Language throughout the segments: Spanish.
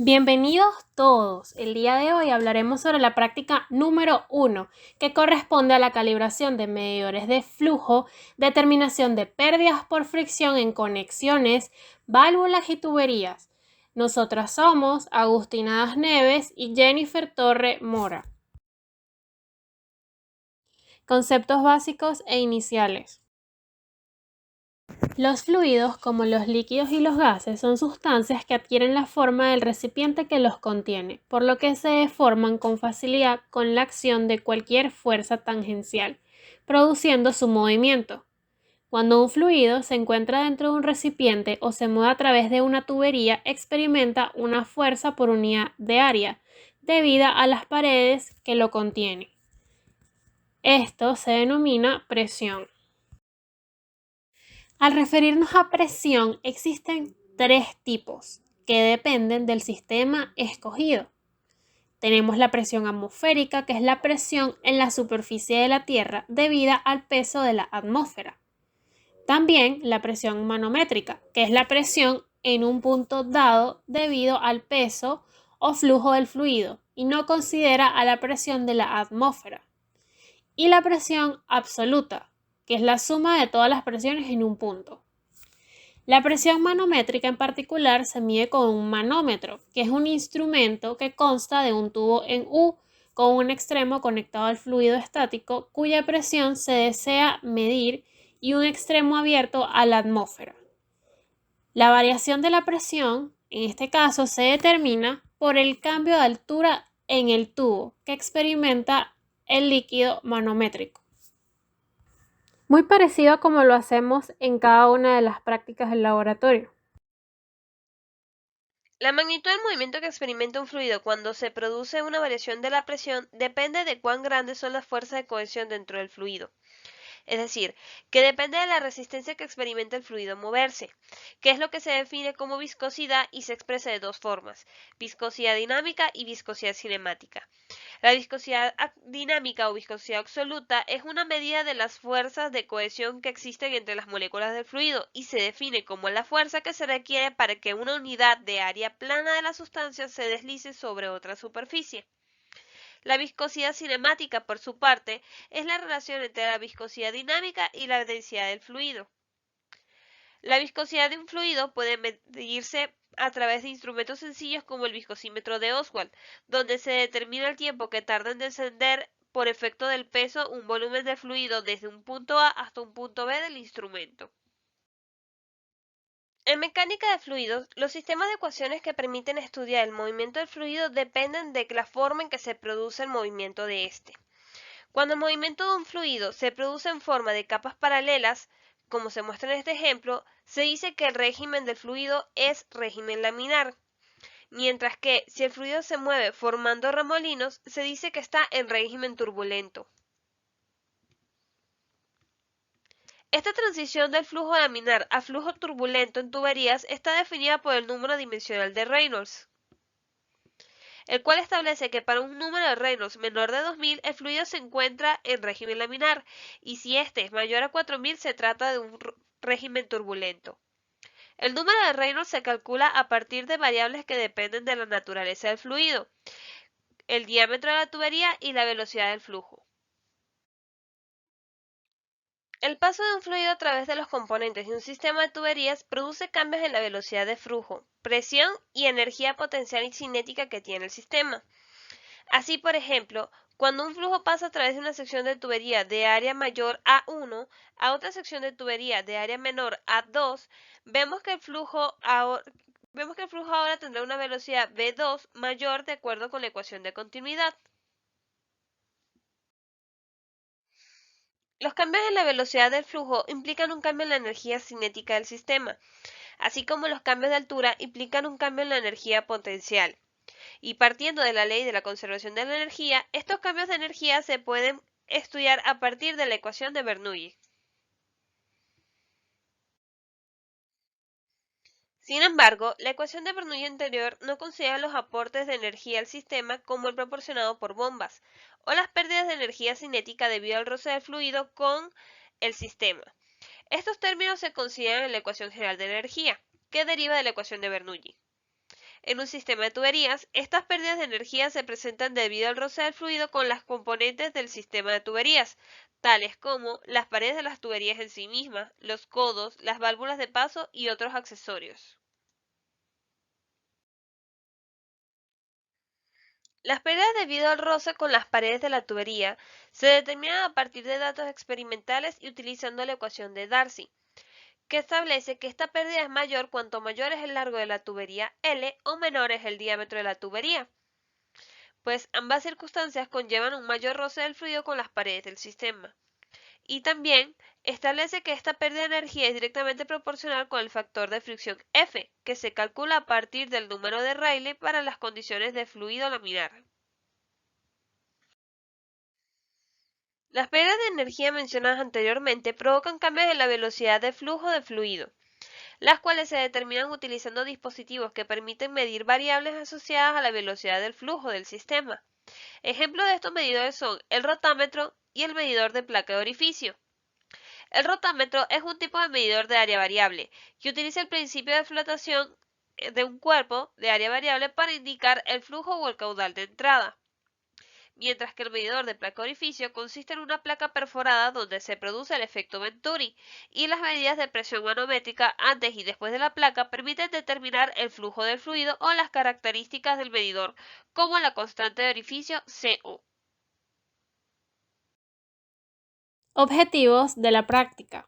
Bienvenidos todos. El día de hoy hablaremos sobre la práctica número 1, que corresponde a la calibración de medidores de flujo, determinación de pérdidas por fricción en conexiones, válvulas y tuberías. Nosotras somos Agustina Das Neves y Jennifer Torre Mora. Conceptos básicos e iniciales. Los fluidos, como los líquidos y los gases, son sustancias que adquieren la forma del recipiente que los contiene, por lo que se deforman con facilidad con la acción de cualquier fuerza tangencial, produciendo su movimiento. Cuando un fluido se encuentra dentro de un recipiente o se mueve a través de una tubería, experimenta una fuerza por unidad de área, debida a las paredes que lo contienen. Esto se denomina presión. Al referirnos a presión, existen tres tipos que dependen del sistema escogido. Tenemos la presión atmosférica, que es la presión en la superficie de la Tierra debida al peso de la atmósfera. También la presión manométrica, que es la presión en un punto dado debido al peso o flujo del fluido y no considera a la presión de la atmósfera. Y la presión absoluta, que es la suma de todas las presiones en un punto. La presión manométrica en particular se mide con un manómetro, que es un instrumento que consta de un tubo en U con un extremo conectado al fluido estático cuya presión se desea medir y un extremo abierto a la atmósfera. La variación de la presión, en este caso, se determina por el cambio de altura en el tubo que experimenta el líquido manométrico. Muy parecido a como lo hacemos en cada una de las prácticas del laboratorio. La magnitud del movimiento que experimenta un fluido cuando se produce una variación de la presión depende de cuán grandes son las fuerzas de cohesión dentro del fluido. Es decir, que depende de la resistencia que experimenta el fluido moverse, que es lo que se define como viscosidad y se expresa de dos formas: viscosidad dinámica y viscosidad cinemática. La viscosidad dinámica o viscosidad absoluta es una medida de las fuerzas de cohesión que existen entre las moléculas del fluido y se define como la fuerza que se requiere para que una unidad de área plana de la sustancia se deslice sobre otra superficie. La viscosidad cinemática, por su parte, es la relación entre la viscosidad dinámica y la densidad del fluido. La viscosidad de un fluido puede medirse a través de instrumentos sencillos como el viscosímetro de Oswald, donde se determina el tiempo que tarda en descender por efecto del peso un volumen de fluido desde un punto A hasta un punto B del instrumento. En mecánica de fluidos, los sistemas de ecuaciones que permiten estudiar el movimiento del fluido dependen de la forma en que se produce el movimiento de éste. Cuando el movimiento de un fluido se produce en forma de capas paralelas, como se muestra en este ejemplo, se dice que el régimen del fluido es régimen laminar, mientras que si el fluido se mueve formando remolinos, se dice que está en régimen turbulento. Esta transición del flujo laminar a flujo turbulento en tuberías está definida por el número dimensional de Reynolds, el cual establece que para un número de Reynolds menor de 2000 el fluido se encuentra en régimen laminar y si este es mayor a 4000 se trata de un régimen turbulento. El número de Reynolds se calcula a partir de variables que dependen de la naturaleza del fluido, el diámetro de la tubería y la velocidad del flujo. El paso de un fluido a través de los componentes de un sistema de tuberías produce cambios en la velocidad de flujo, presión y energía potencial y cinética que tiene el sistema. Así, por ejemplo, cuando un flujo pasa a través de una sección de tubería de área mayor A1 a otra sección de tubería de área menor A2, vemos que el flujo ahora tendrá una velocidad V2 mayor de acuerdo con la ecuación de continuidad. Los cambios en la velocidad del flujo implican un cambio en la energía cinética del sistema, así como los cambios de altura implican un cambio en la energía potencial. Y partiendo de la ley de la conservación de la energía, estos cambios de energía se pueden estudiar a partir de la ecuación de Bernoulli. Sin embargo, la ecuación de Bernoulli anterior no considera los aportes de energía al sistema como el proporcionado por bombas, o las pérdidas de energía cinética debido al roce del fluido con el sistema. Estos términos se consideran en la ecuación general de energía, que deriva de la ecuación de Bernoulli. En un sistema de tuberías, estas pérdidas de energía se presentan debido al roce del fluido con las componentes del sistema de tuberías, tales como las paredes de las tuberías en sí mismas, los codos, las válvulas de paso y otros accesorios. Las pérdidas debido al roce con las paredes de la tubería se determinan a partir de datos experimentales y utilizando la ecuación de Darcy, que establece que esta pérdida es mayor cuanto mayor es el largo de la tubería L o menor es el diámetro de la tubería, pues ambas circunstancias conllevan un mayor roce del fluido con las paredes del sistema. Y también establece que esta pérdida de energía es directamente proporcional con el factor de fricción F, que se calcula a partir del número de Rayleigh para las condiciones de fluido laminar. Las pérdidas de energía mencionadas anteriormente provocan cambios en la velocidad de flujo de fluido, las cuales se determinan utilizando dispositivos que permiten medir variables asociadas a la velocidad del flujo del sistema. Ejemplos de estos medidores son el rotámetro y el medidor de placa de orificio. El rotámetro es un tipo de medidor de área variable que utiliza el principio de flotación de un cuerpo de área variable para indicar el flujo o el caudal de entrada, mientras que el medidor de placa de orificio consiste en una placa perforada donde se produce el efecto Venturi, y las medidas de presión manométrica antes y después de la placa permiten determinar el flujo del fluido o las características del medidor, como la constante de orificio CO. Objetivos de la práctica.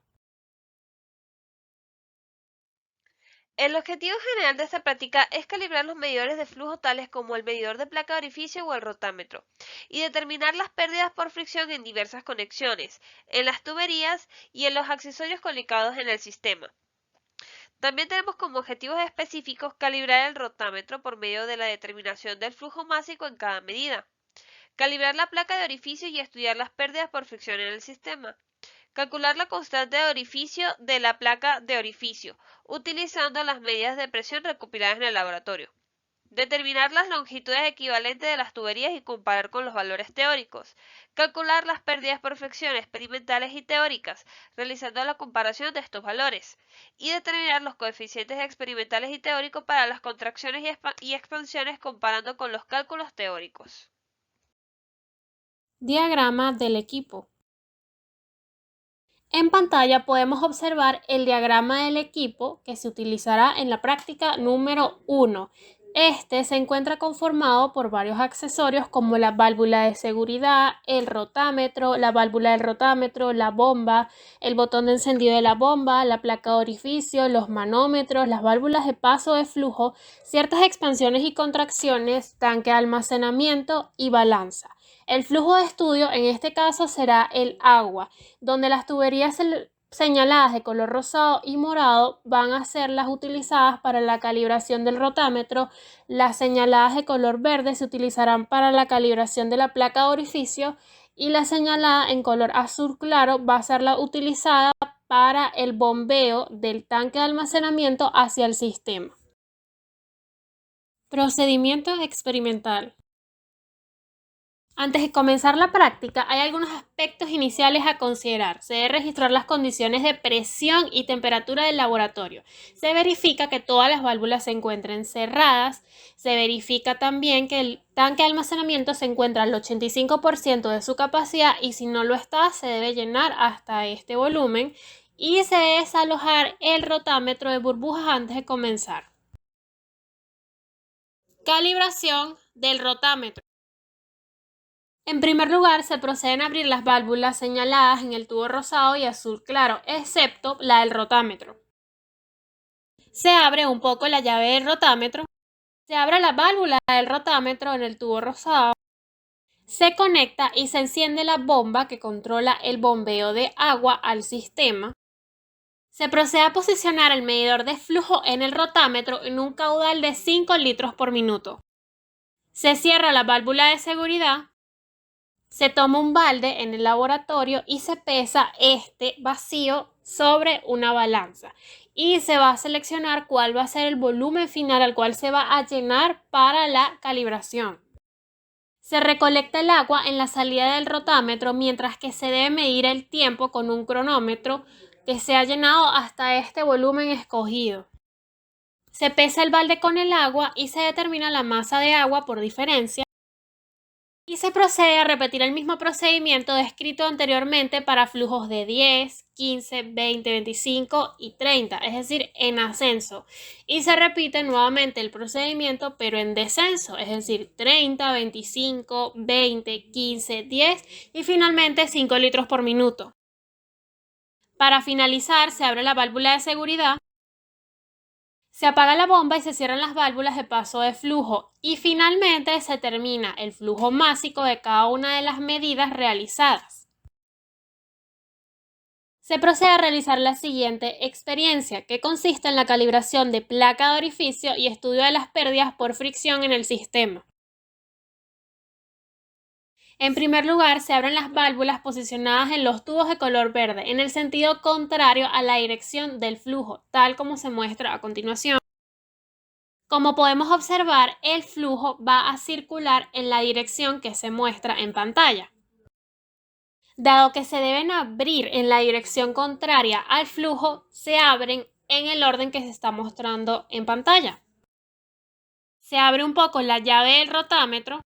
El objetivo general de esta práctica es calibrar los medidores de flujo tales como el medidor de placa de orificio o el rotámetro, y determinar las pérdidas por fricción en diversas conexiones, en las tuberías y en los accesorios colocados en el sistema. También tenemos como objetivos específicos calibrar el rotámetro por medio de la determinación del flujo másico en cada medida, calibrar la placa de orificio y estudiar las pérdidas por fricción en el sistema, calcular la constante de orificio de la placa de orificio, utilizando las medidas de presión recopiladas en el laboratorio. Determinar las longitudes equivalentes de las tuberías y comparar con los valores teóricos. Calcular las pérdidas por fricción experimentales y teóricas, realizando la comparación de estos valores. Y determinar los coeficientes experimentales y teóricos para las contracciones y expansiones comparando con los cálculos teóricos. Diagrama del equipo. En pantalla podemos observar el diagrama del equipo que se utilizará en la práctica número 1. Este se encuentra conformado por varios accesorios como la válvula de seguridad, el rotámetro, la válvula del rotámetro, la bomba, el botón de encendido de la bomba, la placa de orificio, los manómetros, las válvulas de paso de flujo, ciertas expansiones y contracciones, tanque de almacenamiento y balanza. El flujo de estudio en este caso será el agua, donde las tuberías señaladas de color rosado y morado van a ser las utilizadas para la calibración del rotámetro. Las señaladas de color verde se utilizarán para la calibración de la placa de orificio, y la señalada en color azul claro va a ser la utilizada para el bombeo del tanque de almacenamiento hacia el sistema. Procedimiento experimental. Antes de comenzar la práctica, hay algunos aspectos iniciales a considerar. Se debe registrar las condiciones de presión y temperatura del laboratorio. Se verifica que todas las válvulas se encuentren cerradas. Se verifica también que el tanque de almacenamiento se encuentra al 85% de su capacidad, y si no lo está, se debe llenar hasta este volumen. Y se debe desalojar el rotámetro de burbujas antes de comenzar. Calibración del rotámetro. En primer lugar, se proceden a abrir las válvulas señaladas en el tubo rosado y azul claro, excepto la del rotámetro. Se abre un poco la llave del rotámetro. Se abre la válvula del rotámetro en el tubo rosado. Se conecta y se enciende la bomba que controla el bombeo de agua al sistema. Se procede a posicionar el medidor de flujo en el rotámetro en un caudal de 5 litros por minuto. Se cierra la válvula de seguridad. Se toma un balde en el laboratorio y se pesa este vacío sobre una balanza, y se va a seleccionar cuál va a ser el volumen final al cual se va a llenar para la calibración. Se recolecta el agua en la salida del rotámetro, mientras que se debe medir el tiempo con un cronómetro que se ha llenado hasta este volumen escogido. Se pesa el balde con el agua y se determina la masa de agua por diferencia. Y se procede a repetir el mismo procedimiento descrito anteriormente para flujos de 10, 15, 20, 25 y 30, es decir, en ascenso. Y se repite nuevamente el procedimiento, pero en descenso, es decir, 30, 25, 20, 15, 10 y finalmente 5 litros por minuto. Para finalizar, se abre la válvula de seguridad. Se apaga la bomba y se cierran las válvulas de paso de flujo y finalmente se termina el flujo másico de cada una de las medidas realizadas. Se procede a realizar la siguiente experiencia, que consiste en la calibración de placa de orificio y estudio de las pérdidas por fricción en el sistema. En primer lugar, se abren las válvulas posicionadas en los tubos de color verde, en el sentido contrario a la dirección del flujo, tal como se muestra a continuación. Como podemos observar, el flujo va a circular en la dirección que se muestra en pantalla. Dado que se deben abrir en la dirección contraria al flujo, se abren en el orden que se está mostrando en pantalla. Se abre un poco la llave del rotámetro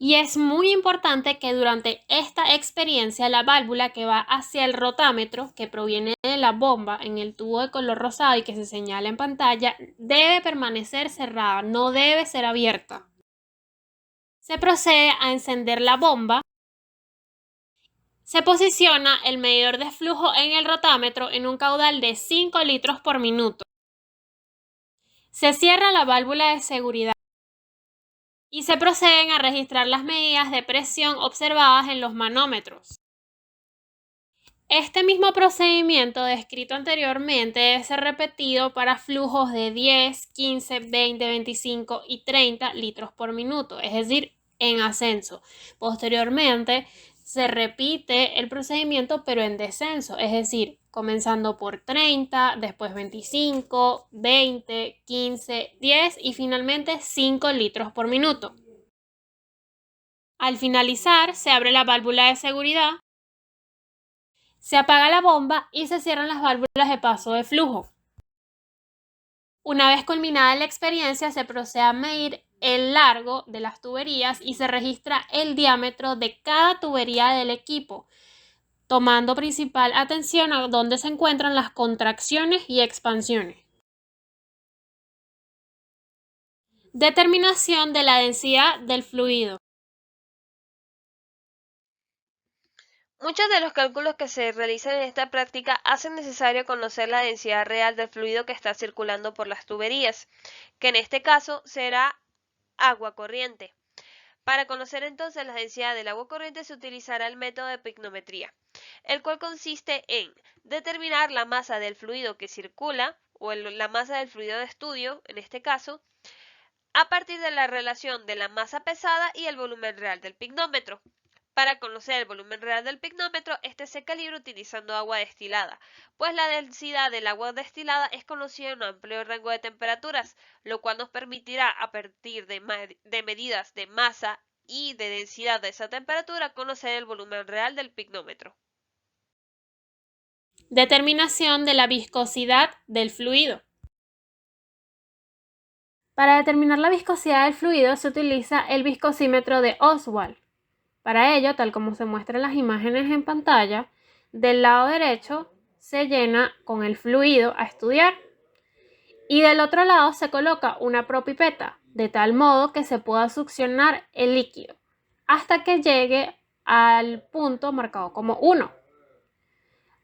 y es muy importante que durante esta experiencia la válvula que va hacia el rotámetro, que proviene de la bomba en el tubo de color rosado y que se señala en pantalla, debe permanecer cerrada, no debe ser abierta. Se procede a encender la bomba. Se posiciona el medidor de flujo en el rotámetro en un caudal de 5 litros por minuto. Se cierra la válvula de seguridad y se proceden a registrar las medidas de presión observadas en los manómetros. Este mismo procedimiento descrito anteriormente debe ser repetido para flujos de 10, 15, 20, 25 y 30 litros por minuto, es decir, en ascenso. Posteriormente, se repite el procedimiento pero en descenso, es decir, comenzando por 30, después 25, 20, 15, 10 y finalmente 5 litros por minuto. Al finalizar, se abre la válvula de seguridad, se apaga la bomba y se cierran las válvulas de paso de flujo. Una vez culminada la experiencia, se procede a medir el largo de las tuberías y se registra el diámetro de cada tubería del equipo, tomando principal atención a dónde se encuentran las contracciones y expansiones. Determinación de la densidad del fluido. Muchos de los cálculos que se realizan en esta práctica hacen necesario conocer la densidad real del fluido que está circulando por las tuberías, que en este caso será agua corriente. Para conocer entonces la densidad del agua corriente se utilizará el método de picnometría, el cual consiste en determinar la masa del fluido que circula, o la masa del fluido de estudio, en este caso, a partir de la relación de la masa pesada y el volumen real del picnómetro. Para conocer el volumen real del picnómetro, este se calibra utilizando agua destilada, pues la densidad del agua destilada es conocida en un amplio rango de temperaturas, lo cual nos permitirá, a partir de medidas de masa y de densidad de esa temperatura, conocer el volumen real del picnómetro. Determinación de la viscosidad del fluido. Para determinar la viscosidad del fluido se utiliza el viscosímetro de Oswald. Para ello, tal como se muestra en las imágenes en pantalla, del lado derecho se llena con el fluido a estudiar y del otro lado se coloca una propipeta, de tal modo que se pueda succionar el líquido hasta que llegue al punto marcado como 1.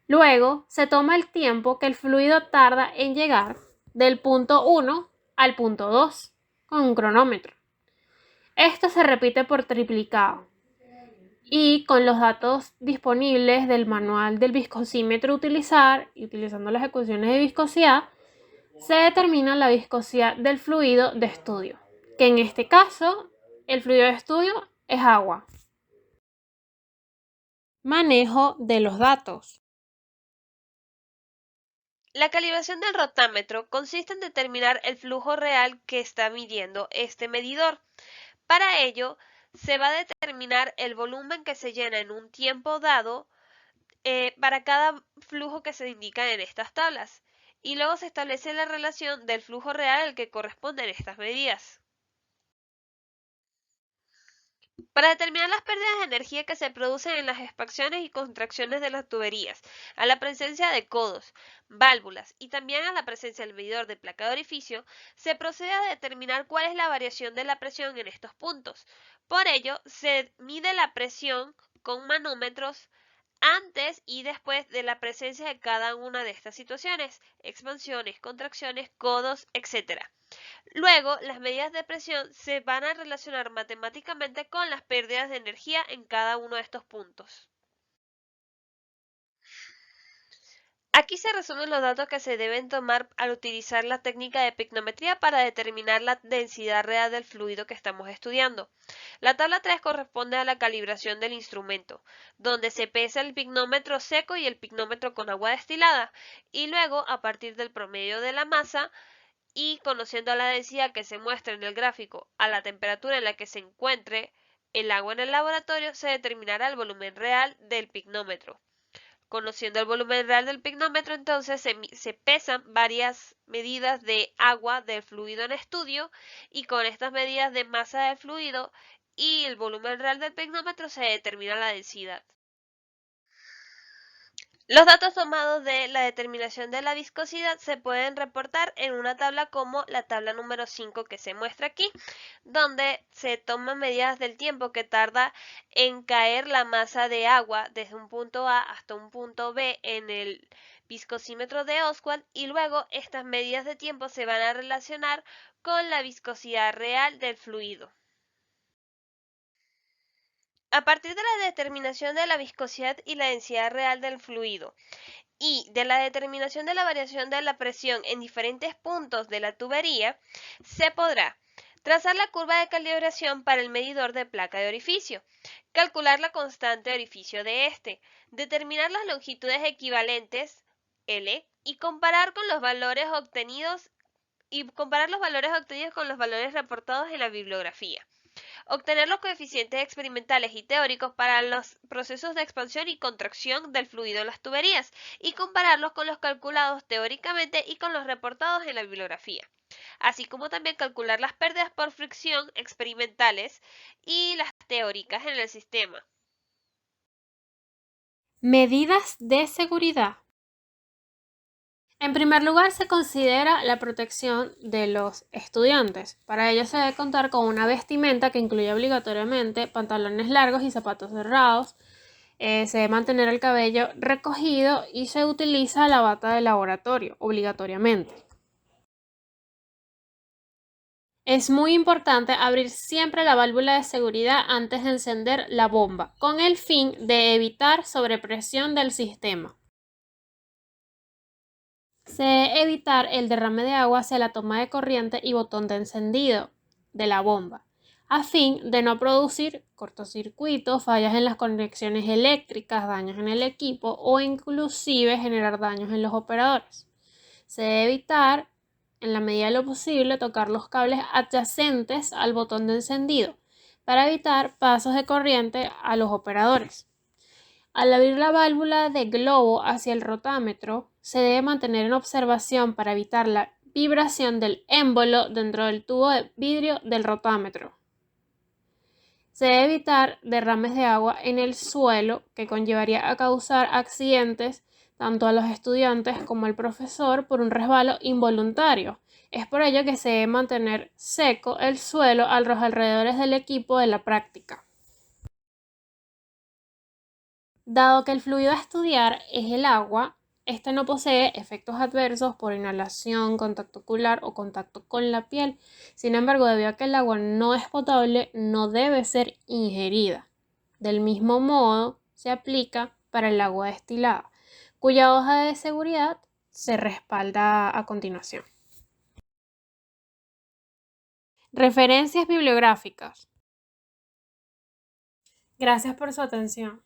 Luego se toma el tiempo que el fluido tarda en llegar del punto 1 al punto 2 con un cronómetro. Esto se repite por triplicado. Y con los datos disponibles del manual del viscosímetro utilizando las ecuaciones de viscosidad, se determina la viscosidad del fluido de estudio, que en este caso el fluido de estudio es agua. Manejo de los datos. La calibración del rotámetro consiste en determinar el flujo real que está midiendo este medidor. Para ello, se va a determinar el volumen que se llena en un tiempo dado para cada flujo que se indica en estas tablas. y luego se establece la relación del flujo real al que corresponden estas medidas. Para determinar las pérdidas de energía que se producen en las expansiones y contracciones de las tuberías, a la presencia de codos, válvulas y también a la presencia del medidor de placa de orificio, se procede a determinar cuál es la variación de la presión en estos puntos. Por ello, se mide la presión con manómetros antes y después de la presencia de cada una de estas situaciones, expansiones, contracciones, codos, etc. Luego, las medidas de presión se van a relacionar matemáticamente con las pérdidas de energía en cada uno de estos puntos. Aquí se resumen los datos que se deben tomar al utilizar la técnica de picnometría para determinar la densidad real del fluido que estamos estudiando. La tabla 3 corresponde a la calibración del instrumento, donde se pesa el picnómetro seco y el picnómetro con agua destilada, y luego, a partir del promedio de la masa, y conociendo la densidad que se muestra en el gráfico a la temperatura en la que se encuentre el agua en el laboratorio, se determinará el volumen real del picnómetro. Conociendo el volumen real del picnómetro, entonces se pesan varias medidas de agua del fluido en estudio, y con estas medidas de masa del fluido y el volumen real del picnómetro se determina la densidad. Los datos tomados de la determinación de la viscosidad se pueden reportar en una tabla como la tabla número 5 que se muestra aquí, donde se toman medidas del tiempo que tarda en caer la masa de agua desde un punto A hasta un punto B en el viscosímetro de Oswald, y luego estas medidas de tiempo se van a relacionar con la viscosidad real del fluido. A partir de la determinación de la viscosidad y la densidad real del fluido, y de la determinación de la variación de la presión en diferentes puntos de la tubería, se podrá trazar la curva de calibración para el medidor de placa de orificio, calcular la constante de orificio de este, determinar las longitudes equivalentes L y comparar los valores obtenidos con los valores reportados en la bibliografía. Obtener los coeficientes experimentales y teóricos para los procesos de expansión y contracción del fluido en las tuberías y compararlos con los calculados teóricamente y con los reportados en la bibliografía, así como también calcular las pérdidas por fricción experimentales y las teóricas en el sistema. Medidas de seguridad. En primer lugar, se considera la protección de los estudiantes. Para ello se debe contar con una vestimenta que incluye obligatoriamente pantalones largos y zapatos cerrados. Se debe mantener el cabello recogido y se utiliza la bata de laboratorio obligatoriamente. Es muy importante abrir siempre la válvula de seguridad antes de encender la bomba, con el fin de evitar sobrepresión del sistema. Se debe evitar el derrame de agua hacia la toma de corriente y botón de encendido de la bomba, a fin de no producir cortocircuitos, fallas en las conexiones eléctricas, daños en el equipo o inclusive generar daños en los operadores. Se debe evitar, en la medida de lo posible, tocar los cables adyacentes al botón de encendido para evitar pasos de corriente a los operadores. Al abrir la válvula de globo hacia el rotámetro, se debe mantener en observación para evitar la vibración del émbolo dentro del tubo de vidrio del rotámetro. Se debe evitar derrames de agua en el suelo que conllevaría a causar accidentes tanto a los estudiantes como al profesor por un resbalo involuntario. Es por ello que se debe mantener seco el suelo a los alrededores del equipo de la práctica. Dado que el fluido a estudiar es el agua, este no posee efectos adversos por inhalación, contacto ocular o contacto con la piel. Sin embargo, debido a que el agua no es potable, no debe ser ingerida. Del mismo modo, se aplica para el agua destilada, cuya hoja de seguridad se respalda a continuación. Referencias bibliográficas. Gracias por su atención.